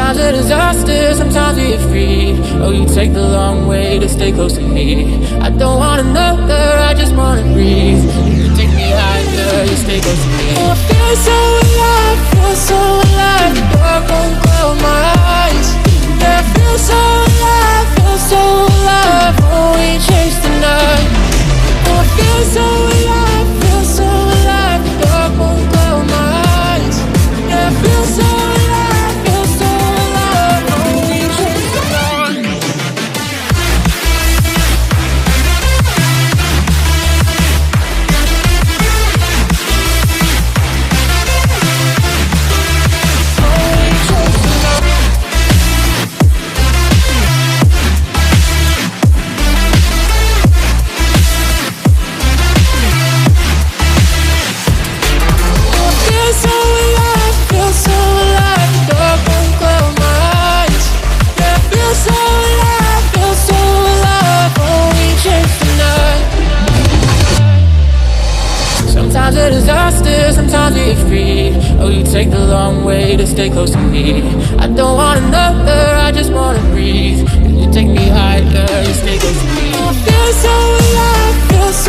Sometimes a disaster, sometimes we get free. Oh, you take the long way to stay close to me. I don't want another, I just wanna breathe. You take me higher, you stay close to me. Oh, I feel so alive, feel so alive. The dark won't cloud my eyes. Yeah, I feel so alive, feel so alive. Oh, we chase the night. Oh, I feel so alive, feel so alive. The dark won't cloud my eyes. Yeah, I feel so alive, feel so alive. Oh, we chase the night. Sometimes a disaster, sometimes we get free. Oh, you take the long way to stay close to me. I don't want another, I just wanna breathe. You take me higher, you stay close to me. I feel so alive, feel so